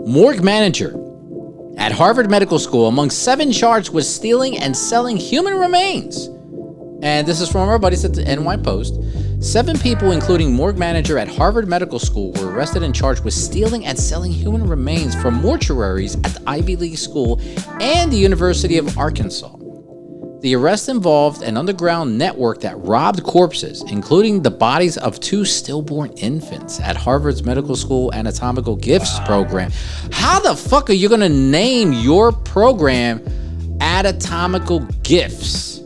morgue manager at Harvard Medical School, among 7 charged with stealing and selling human remains. And this is from our buddies at the NY Post. 7 people, including morgue manager at Harvard Medical School, were arrested and charged with stealing and selling human remains from mortuaries at the Ivy League school and the University of Arkansas. The arrest involved an underground network that robbed corpses, including the bodies of 2 stillborn infants at Harvard's Medical School Anatomical Gifts program. How the fuck are you going to name your program Anatomical Gifts?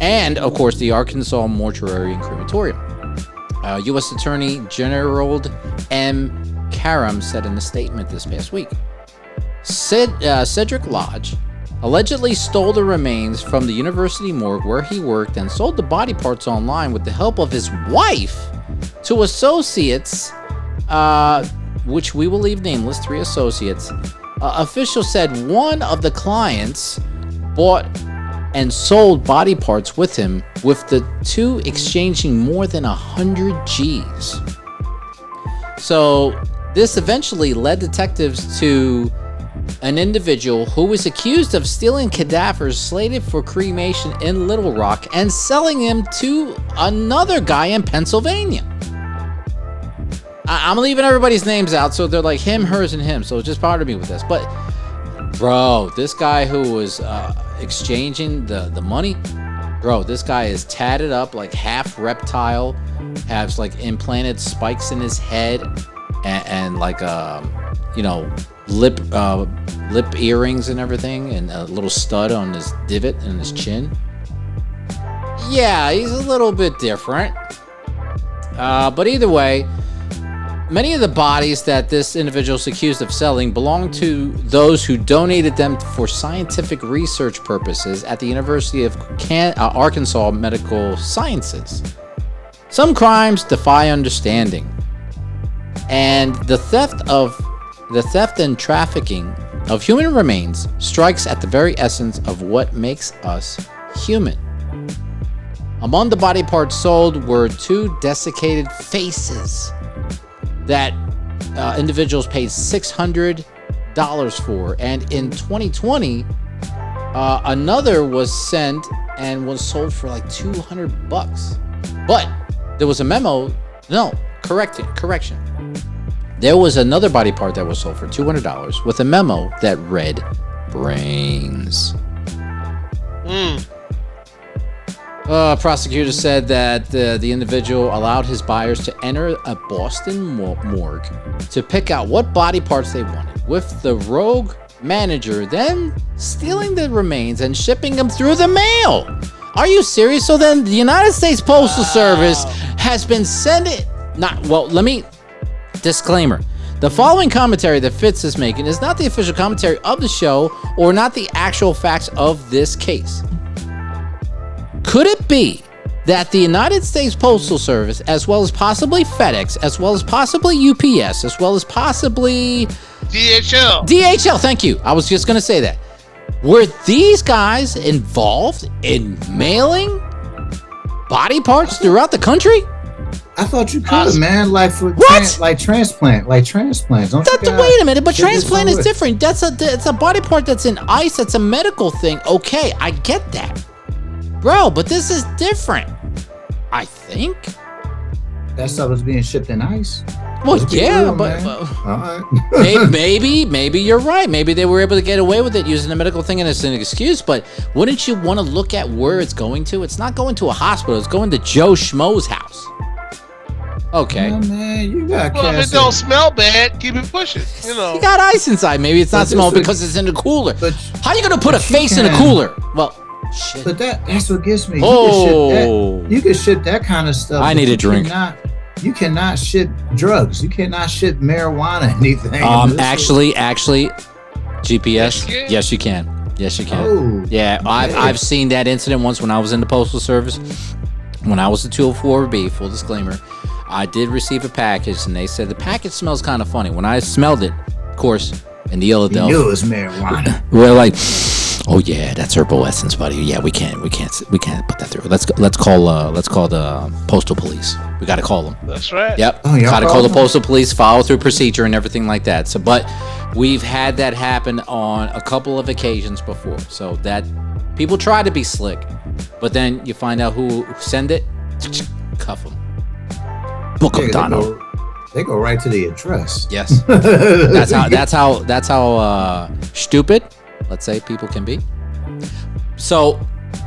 And, of course, the Arkansas Mortuary and Crematorium. U.S. Attorney General M. Karam said in a statement this past week, Cedric Lodge allegedly stole the remains from the university morgue where he worked and sold the body parts online with the help of his wife to associates, which we will leave nameless, 3 associates. Officials said one of the clients bought and sold body parts with him, with the 2 exchanging more than 100 G's. So this eventually led detectives to an individual who was accused of stealing cadavers slated for cremation in Little Rock and selling them to another guy in Pennsylvania. I'm leaving everybody's names out, so they're like him, hers, and him, so just pardon me with this. But, bro, this guy who was exchanging the money, bro, this guy is tatted up like half reptile, has like implanted spikes in his head, and like lip earrings and everything, and a little stud on his divot in his chin. Yeah, he's a little bit different. But either way, many of the bodies that this individual is accused of selling belong to those who donated them for scientific research purposes at the University of Arkansas Medical Sciences. Some crimes defy understanding, and the theft and trafficking of human remains strikes at the very essence of what makes us human. Among the body parts sold were 2 desiccated faces that individuals paid $600 for, and in 2020, another was sent and was sold for like $200. But there was a memo. No, correction. There was another body part that was sold for $200 with a memo that read brains. Prosecutors said that the individual allowed his buyers to enter a Boston morgue to pick out what body parts they wanted, with the rogue manager then stealing the remains and shipping them through the mail. Are you serious? So then the United States Postal Service has been sending... Disclaimer. The following commentary that Fitz is making is not the official commentary of the show or not the actual facts of this case. Could it be that the United States Postal Service, as well as possibly FedEx, as well as possibly UPS, as well as possibly... DHL, thank you. I was just going to say that. Were these guys involved in mailing body parts throughout the country? I thought you could, man. Like for transplant. Wait a minute, but transplant is different. It's a body part that's in ice. That's a medical thing. Okay, I get that, bro. But this is different. I think that stuff was being shipped in ice. Well, yeah, but maybe you're right. Maybe they were able to get away with it using the medical thing as an excuse. But wouldn't you want to look at where it's going to? It's not going to a hospital. It's going to Joe Schmo's house. Okay. Yeah, man, you got. Well, if it don't smell bad, keep it pushing. You know. You got ice inside. Maybe it's not smell because it's in the cooler. How are you gonna put a face in a cooler? Well, shit. But that's what gets me. Oh. You can ship that kind of stuff. I need a drink. You cannot ship drugs. You cannot ship marijuana, anything. Actually, GPS. Yes, you can. Oh, yeah, I've seen that incident once when I was in the Postal Service. When I was a 204B, full disclaimer, I did receive a package, and they said the package smells kind of funny. When I smelled it, of course, in the Philadelphia, you knew it was marijuana. We're like, Oh yeah, that's herbal essence, buddy. Yeah, we can't put that through. Let's call the postal police. We got to call them. That's right. Yep. Oh, Got to call the postal police, follow through procedure and everything like that. So, but we've had that happen on a couple of occasions before. So that people try to be slick, but then you find out who send it, cuff them. Book them, Donald. They go right to the address. Yes. That's how stupid, let's say, people can be. So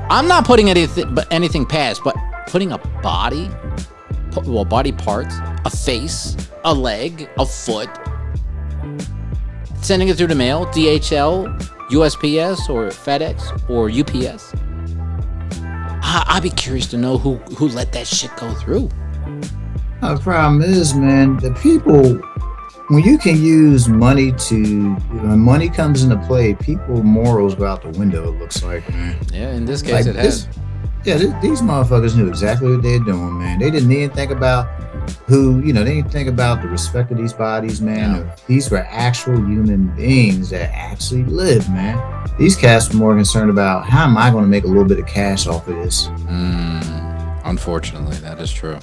I'm not putting anything past, but putting a body parts, a face, a leg, a foot, sending it through the mail, DHL, USPS, or FedEx, or UPS. I'd be curious to know who let that shit go through. The problem is, man, the people, when you can use money when money comes into play, people morals go out the window, it looks like, man. Yeah, in this case, it has. These motherfuckers knew exactly what they're doing, man. They didn't even think about they didn't think about the respect of these bodies, man. No. These were actual human beings that actually lived, man. These cats were more concerned about, how am I going to make a little bit of cash off of this? Unfortunately, that is true.